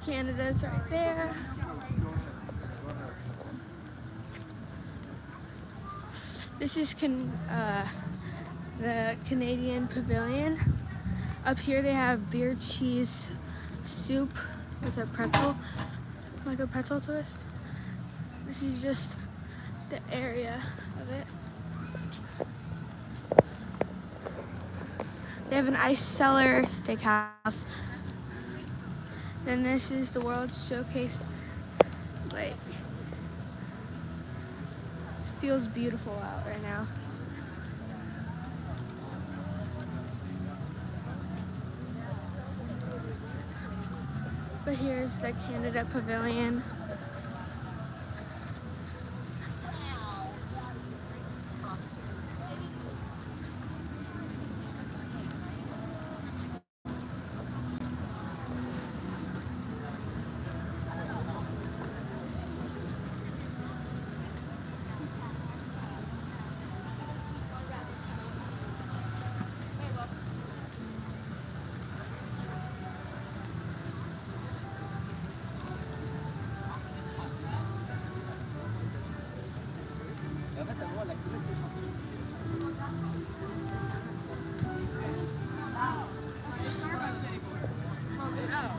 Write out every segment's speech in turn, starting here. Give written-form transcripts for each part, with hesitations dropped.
Canada's right there. This is the Canadian Pavilion. Up here they have beer cheese soup with a pretzel, like a pretzel twist. This is just the area of it. They have an ice cellar steakhouse. Then this is the World Showcase Lake. This feels beautiful out right now. But here's the Canada Pavilion.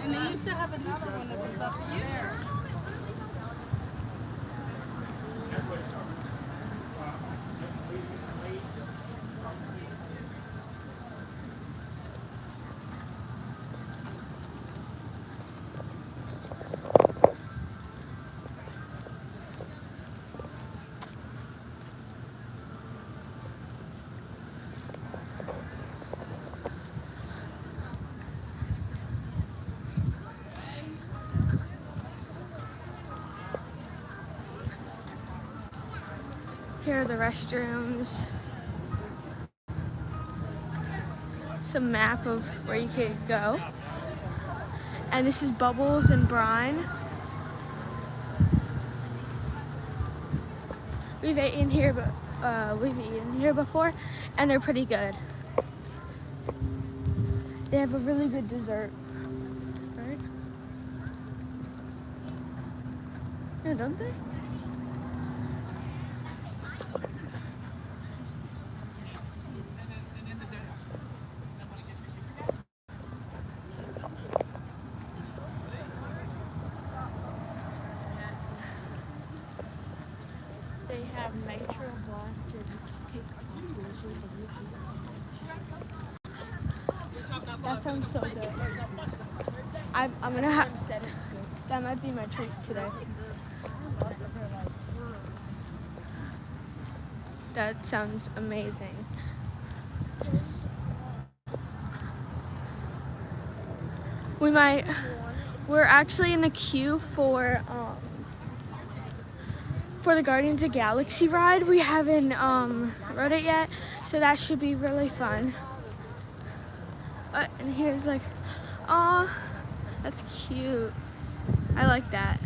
And they used to have another one that was up there. Here are the restrooms. Some map of where you could go. And this is Bubbles and Brine. We've eaten here before, and they're pretty good. They have a really good dessert, right? No, don't they? They have nitro blasted cake pops in the shape of That sounds so good. I'm gonna have said it's good. That might be my treat today. That sounds amazing. We're actually in the queue for the Guardians of the Galaxy ride. We haven't rode it yet, so that should be really fun. And here's like, aw, that's cute. I like that.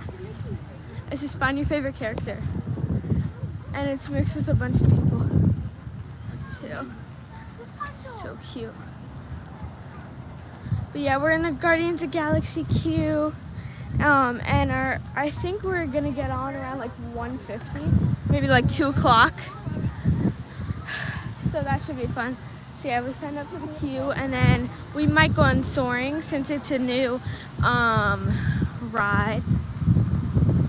It's just find your favorite character. And it's mixed with a bunch of people too. It's so cute. But yeah, we're in the Guardians of the Galaxy queue. And I think we're gonna get on around like 1:50, maybe like 2 o'clock. So that should be fun. So yeah, we signed up for the queue, and then we might go on Soaring since it's a new ride.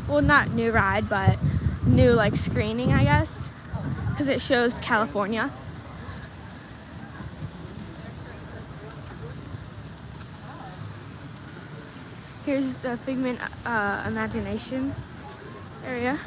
Well, not new ride, but new like screening, I guess, because it shows California. Here's the Figment Imagination area.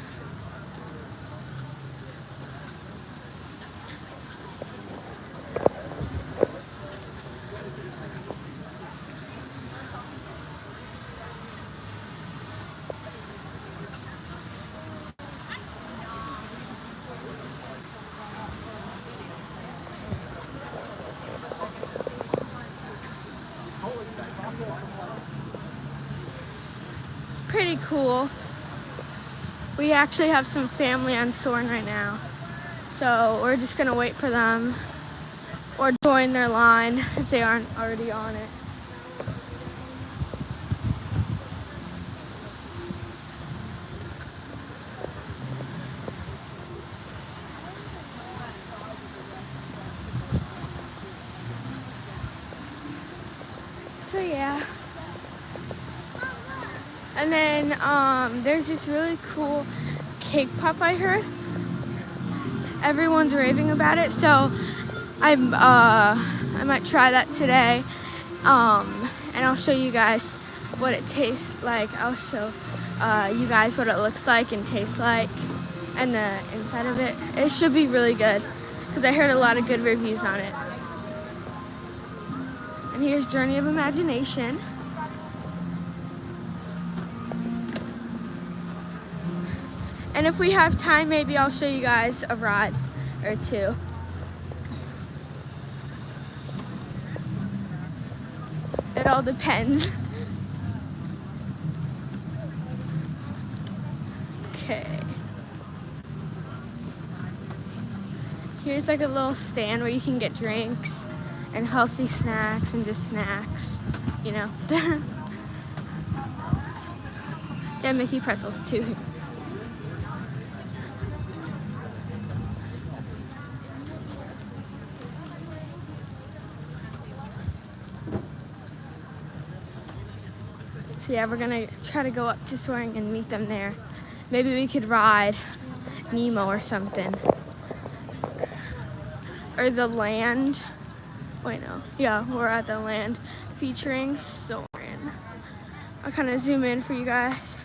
Pretty cool. We actually have some family on Soarin' right now, so we're just gonna wait for them or join their line if they aren't already on it. So yeah. And then there's this really cool cake pop I heard. Everyone's raving about it, so I might try that today. And I'll show you guys what it tastes like. I'll show you guys what it looks like and tastes like, and the inside of it. It should be really good because I heard a lot of good reviews on it. And here's Journey of Imagination. And if we have time, maybe I'll show you guys a ride or two. It all depends. Okay. Here's like a little stand where you can get drinks and healthy snacks and just snacks, you know. Yeah, Mickey pretzels too. So yeah, we're gonna try to go up to Soaring and meet them there. Maybe we could ride Nemo or something. Or the land. Wait, no. Yeah, we're at the land featuring Soaring. I'll kind of zoom in for you guys.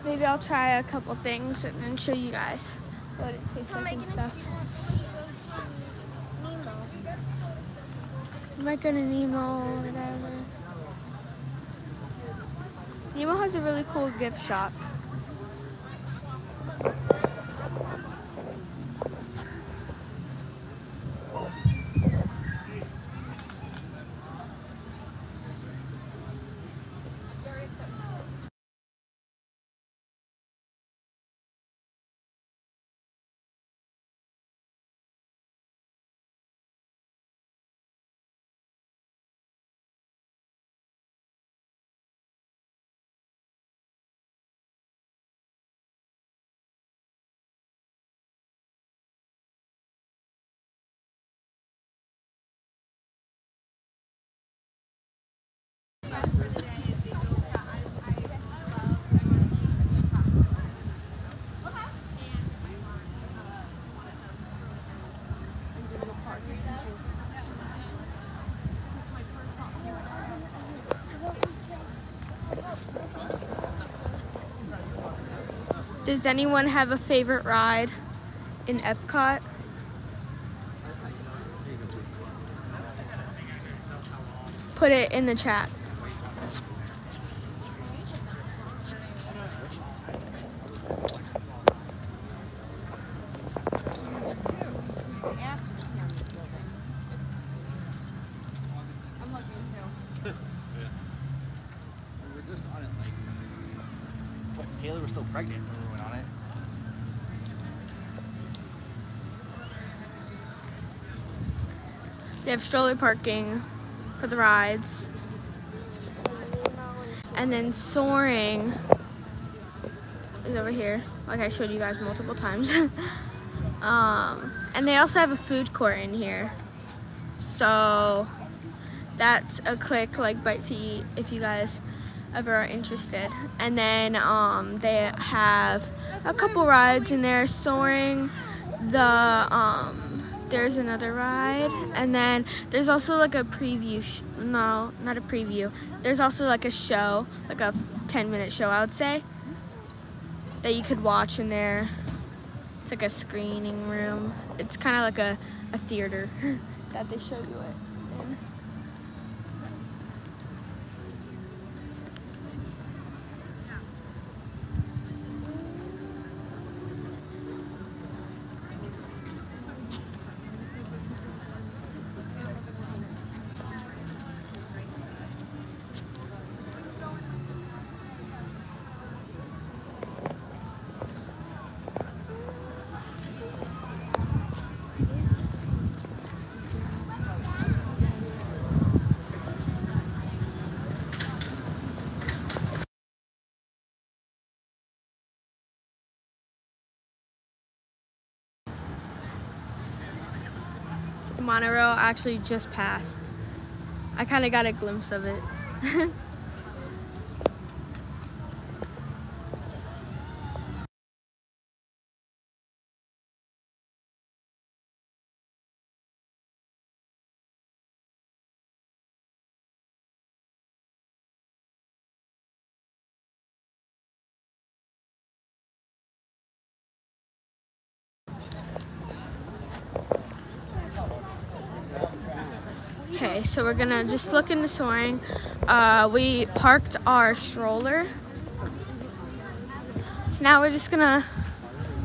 Maybe I'll try a couple things and then show you guys what it tastes like and stuff. I might go to Nemo or whatever. Nemo has a really cool gift shop. Does anyone have a favorite ride in Epcot? Put it in the chat. Taylor was still pregnant when we went on it. They have stroller parking for the rides. And then Soaring is over here, like I showed you guys multiple times. And they also have a food court in here. So that's a quick like bite to eat if you guys ever are interested. And then they have a couple rides in there. Soaring, there's another ride, and then there's also like a preview no, not a preview, there's also like a show, like a 10-minute show I would say, that you could watch in there. It's like a screening room. It's kind of like a theater that they show you it in. The monorail actually just passed. I kind of got a glimpse of it. Okay, so we're gonna just look into soaring. We parked our stroller. So now we're just gonna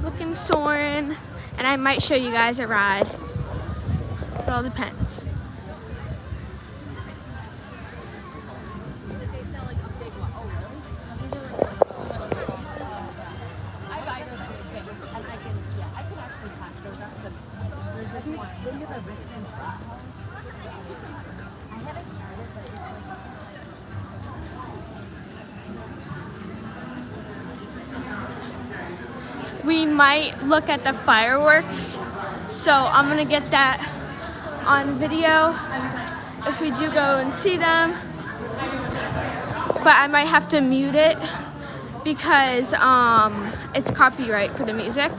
look in soaring, and I might show you guys a ride. It all depends. We might look at the fireworks, so I'm gonna get that on video if we do go and see them. But I might have to mute it because it's copyright for the music.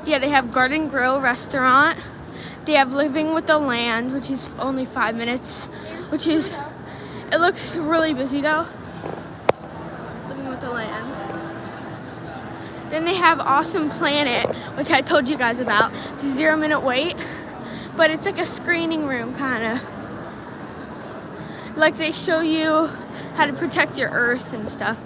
Yeah, they have Garden Grill restaurant. They have Living with the Land, which is only 5 minutes, it looks really busy though. Living with the Land. Then they have Awesome Planet, which I told you guys about. It's a 0-minute wait, but it's like a screening room kinda. Like they show you how to protect your earth and stuff.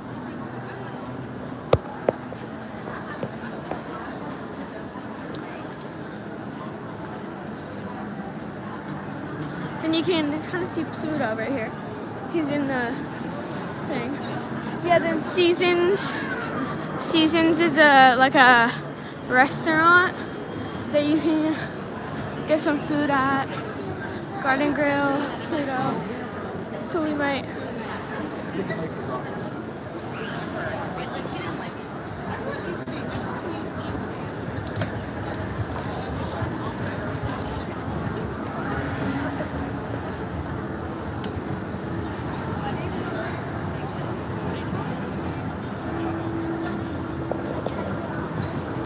And you can kind of see Pluto right here. He's in the thing. Yeah, then Seasons. Seasons is like a restaurant that you can get some food at. Garden Grill, Pluto. So we might.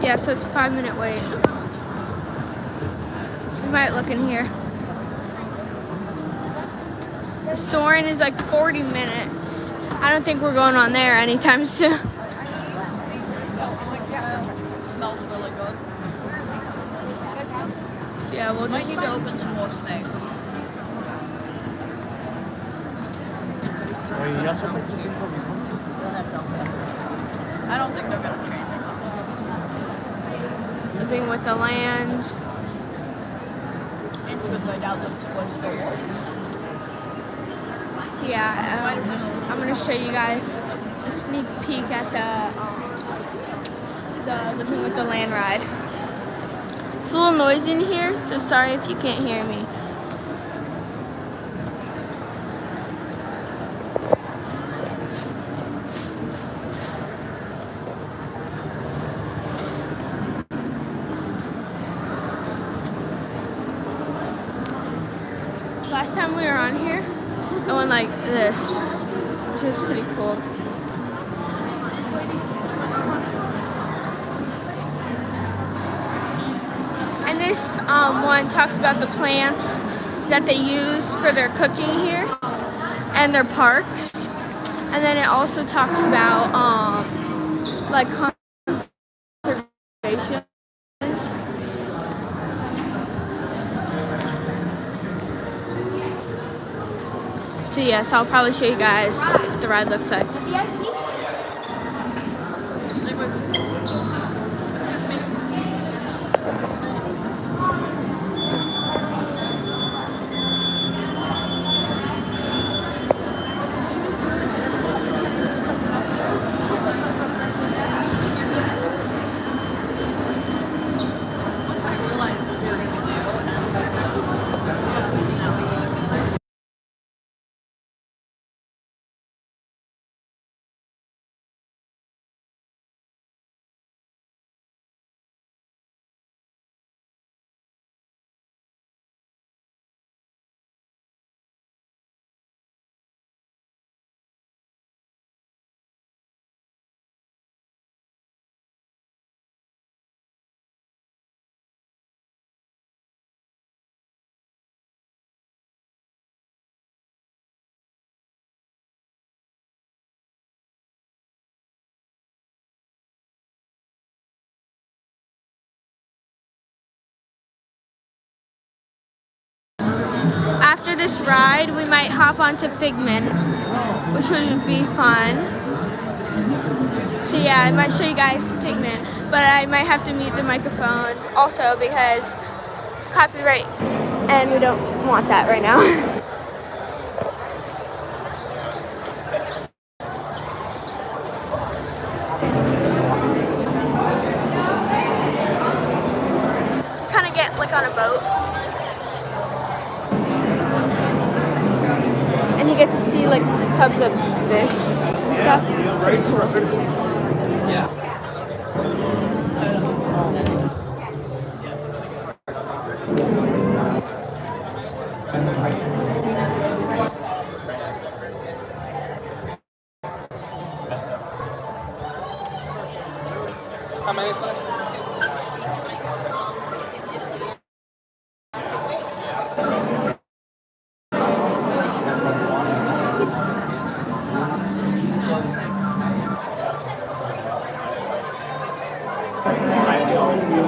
Yeah, so it's a 5-minute wait. We might look in here. Soarin' is like 40 minutes. I don't think we're going on there anytime soon. It smells really good. So yeah, we'll Might just. need to open some more snakes. I don't think they're gonna change it. Living with the Land. It's good I doubt that this one still works. So yeah, I'm gonna show you guys a sneak peek at the Living with the Land ride. It's a little noisy in here, so sorry if you can't hear me. Last time we were on here, it went like this, which is pretty cool. And this one talks about the plants that they use for their cooking here and their parks. And then it also talks about like conservation. So yes, I'll probably show you guys what the ride looks like. after this ride, we might hop onto Figment, which would be fun. So yeah, I might show you guys Figment, but I might have to mute the microphone also because copyright, and we don't want that right now. Kind of get like on a boat, and you get to see like tubs of fish stuff.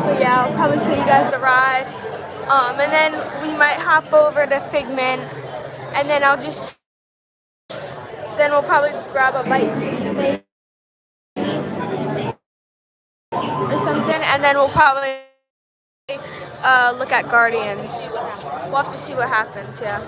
But yeah, I'll probably show you guys the ride. And then we might hop over to Figment, and then then we'll probably grab a bite or something, and then we'll probably look at Guardians. We'll have to see what happens, yeah.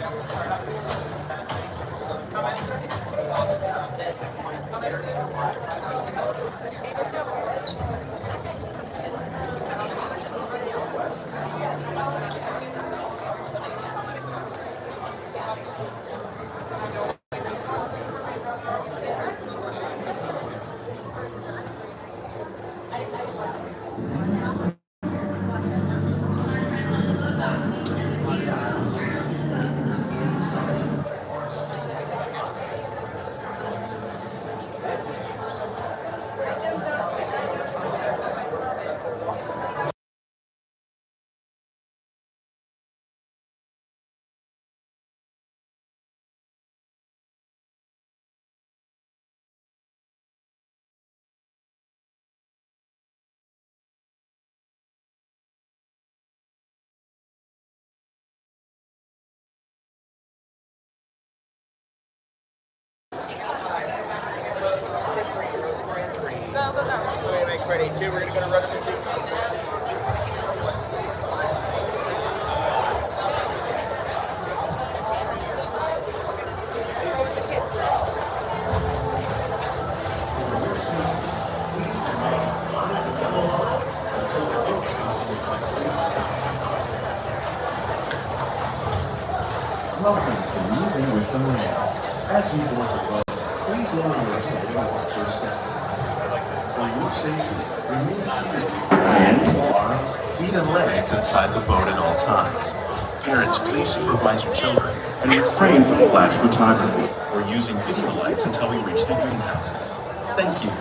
Ready, two, we're gonna go to run into Welcome to Moving with the Marine. As you board the boat, please lower your head and watch your step. For your safety, remain seated with your hands, arms, feet, and legs inside the boat at all times. Parents, please supervise your children and refrain from flash photography or using video lights until we reach the greenhouses. Thank you.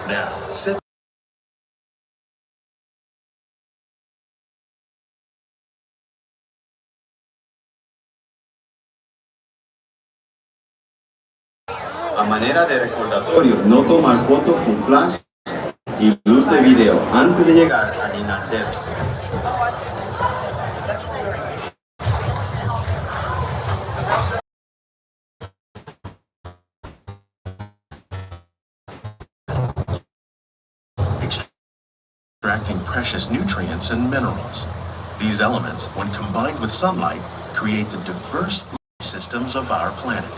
Now, sit. A manera de recordatorio, no tomar fotos con flash y luz de video antes de llegar al inaltero. Extracting precious nutrients and minerals. These elements, when combined with sunlight, create the diverse systems of our planet.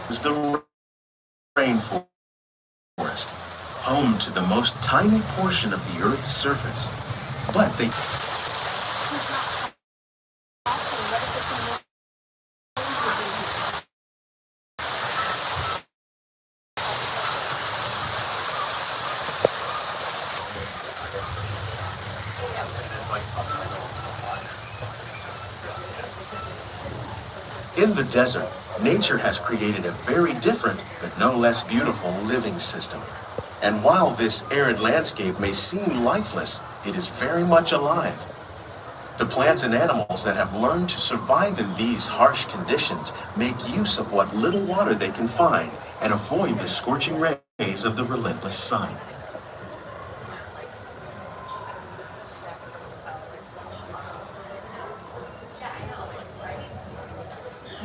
Is the rainforest, home to the most tiny portion of the Earth's surface. But they In the desert, nature has created a very different, but no less beautiful living system. And while this arid landscape may seem lifeless, it is very much alive. The plants and animals that have learned to survive in these harsh conditions make use of what little water they can find and avoid the scorching rays of the relentless sun.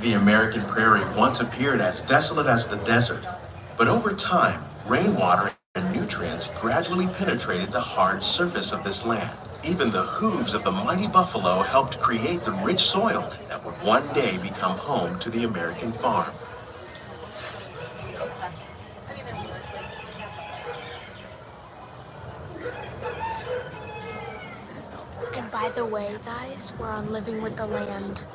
The American prairie once appeared as desolate as the desert, but over time, rainwater and nutrients gradually penetrated the hard surface of this land. Even the hooves of the mighty buffalo helped create the rich soil that would one day become home to the American farm. And by the way, guys, we're on Living with the Land.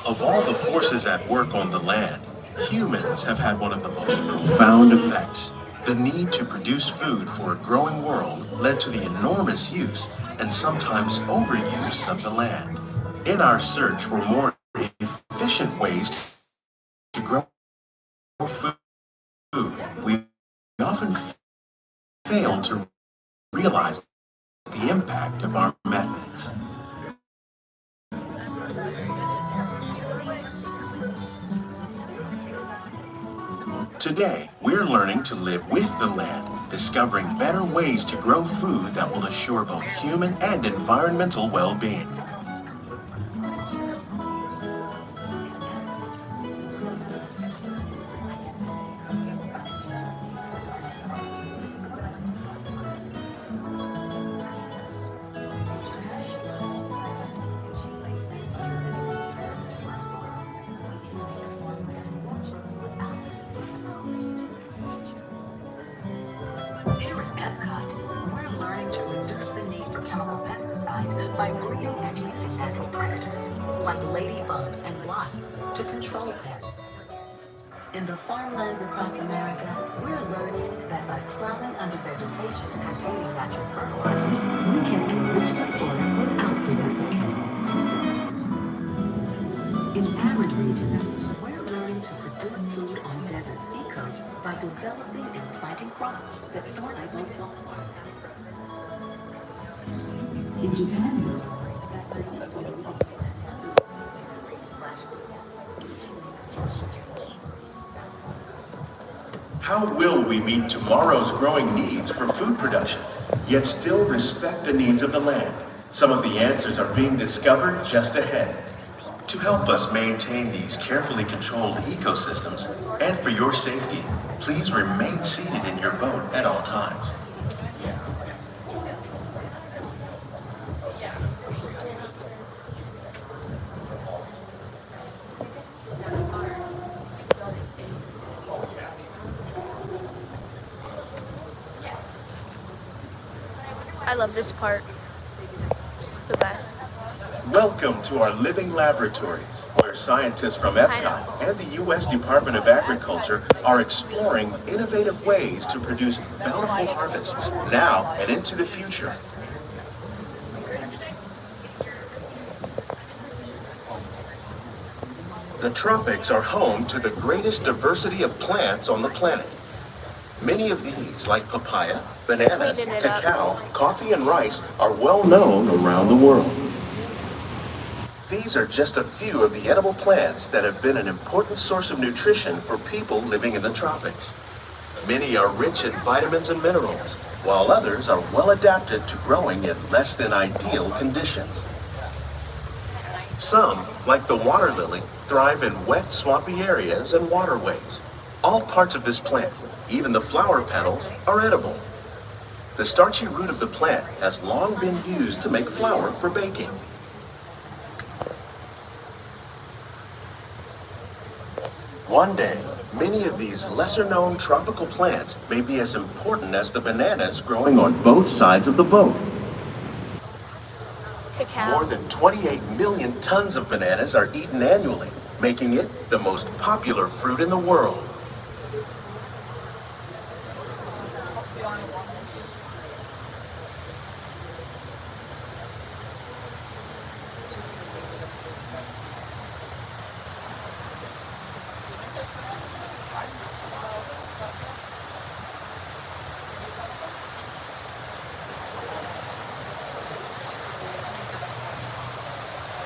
Of all the forces at work on the land, humans have had one of the most profound effects. The need to produce food for a growing world led to the enormous use and sometimes overuse of the land. In our search for more efficient ways to grow food, we often fail to realize the impact of our methods. Today, we're learning to live with the land, discovering better ways to grow food that will assure both human and environmental well-being. Here at Epcot, we're learning to reduce the need for chemical pesticides by breeding and using natural predators, like ladybugs and wasps, to control pests. In the farmlands across America, we're learning that by plowing under vegetation containing natural fertilizers, we can enrich the soil without the use of chemicals. In arid regions, we're learning to produce food on desert seacoasts by developing and planting crops that thrive on salt water. In Japan, How will we meet tomorrow's growing needs for food production, yet still respect the needs of the land? Some of the answers are being discovered just ahead. To help us maintain these carefully controlled ecosystems, and for your safety, please remain seated in your boat at all times. I love this part. It's the best. Welcome to our living laboratories, where scientists from Epcot and the U.S. Department of Agriculture are exploring innovative ways to produce bountiful harvests now and into the future. The tropics are home to the greatest diversity of plants on the planet. Many of these, like papaya, bananas, Cleaning it up. cacao, coffee, and rice, are well known around the world. These are just a few of the edible plants that have been an important source of nutrition for people living in the tropics. Many are rich in vitamins and minerals, while others are well adapted to growing in less than ideal conditions. Some, like the water lily, thrive in wet, swampy areas and waterways. All parts of this plant, even the flower petals, are edible. The starchy root of the plant has long been used to make flour for baking. One day, many of these lesser-known tropical plants may be as important as the bananas growing on both sides of the boat. cow. More than 28 million tons of bananas are eaten annually, making it the most popular fruit in the world.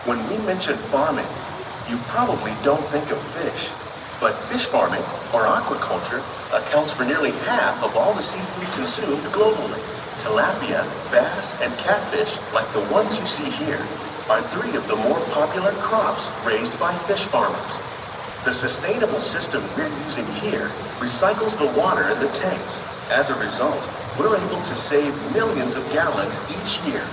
When we mention farming, you probably don't think of fish. But fish farming, or aquaculture, accounts for nearly half of all the seafood consumed globally. Tilapia, bass, and catfish, like the ones you see here, are 3 of the more popular crops raised by fish farmers. The sustainable system we're using here recycles the water in the tanks. As a result, we're able to save millions of gallons each year.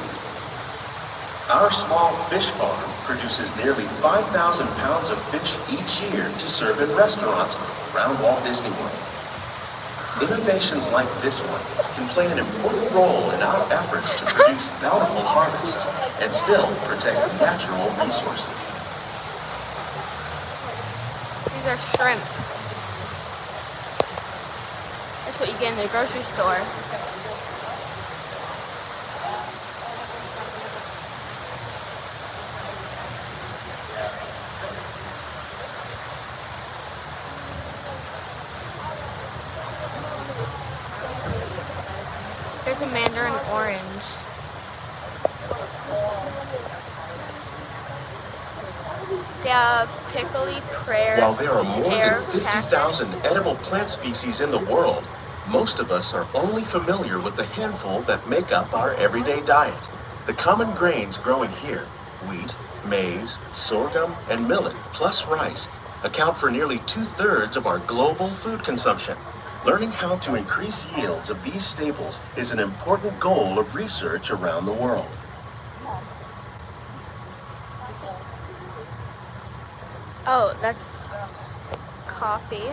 Our small fish farm produces nearly 5,000 pounds of fish each year to serve in restaurants around Walt Disney World. Innovations like this one can play an important role in our efforts to produce bountiful harvests and still protect natural resources. These are shrimp. That's what you get in the grocery store. Here's a mandarin orange. They have pickly pear. While there are more pear, than 50,000 cactus. edible plant species in the world, most of us are only familiar with the handful that make up our everyday diet. The common grains growing here, wheat, maize, sorghum, and millet, plus rice, account for nearly 2/3 of our global food consumption. Learning how to increase yields of these staples is an important goal of research around the world. Oh, that's coffee.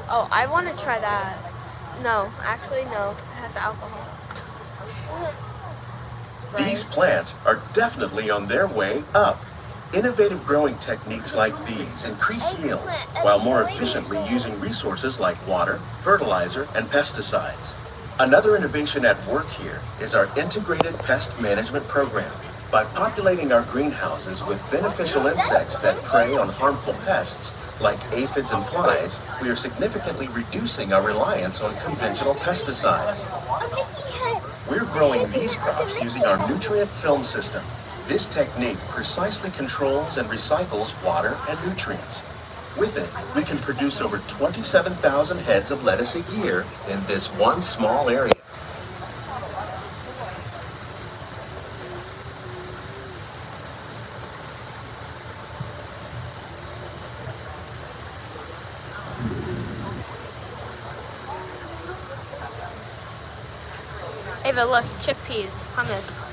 Oh, I want to try that. No, actually no. It has alcohol. These Rice. plants are definitely on their way up. Innovative growing techniques like these increase yields while more efficiently using resources like water, fertilizer, and pesticides. Another innovation at work here is our integrated pest management program. By populating our greenhouses with beneficial insects that prey on harmful pests like aphids and flies, we are significantly reducing our reliance on conventional pesticides. We're growing these crops using our nutrient film system. This technique precisely controls and recycles water and nutrients. With it, we can produce over 27,000 heads of lettuce a year in this one small area. Ava, look, chickpeas, hummus.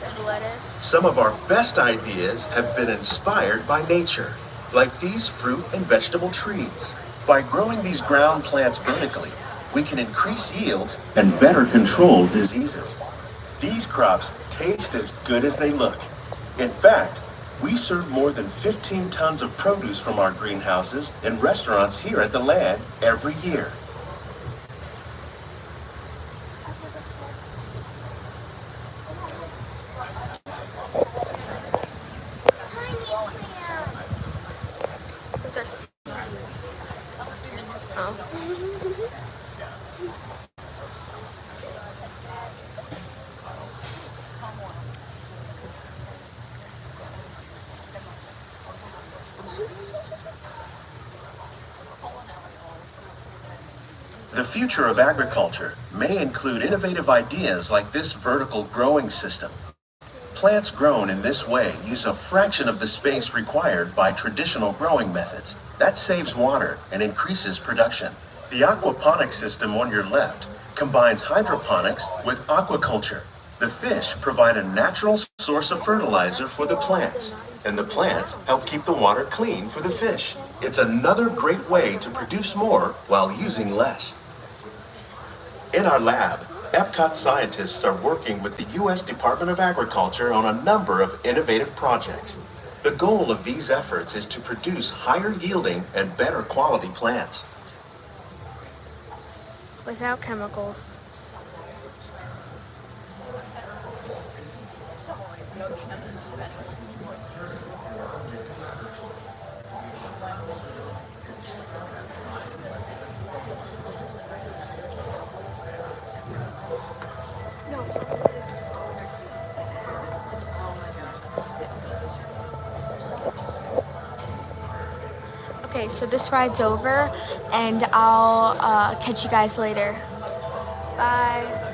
And lettuce. Some of our best ideas have been inspired by nature, like these fruit and vegetable trees. By growing these ground plants vertically, we can increase yields and better control diseases. These crops taste as good as they look. In fact, we serve more than 15 tons of produce from our greenhouses in restaurants here at the land every year. Those are seeds. Oh. The future of agriculture may include innovative ideas like this vertical growing system. Plants grown in this way use a fraction of the space required by traditional growing methods. That saves water and increases production. The aquaponics system on your left combines hydroponics with aquaculture. The fish provide a natural source of fertilizer for the plants, and the plants help keep the water clean for the fish. It's another great way to produce more while using less. In our lab, Epcot scientists are working with the U.S. Department of Agriculture on a number of innovative projects. The goal of these efforts is to produce higher yielding and better quality plants. Without chemicals. Okay, so this ride's over, and I'll catch you guys later. Bye.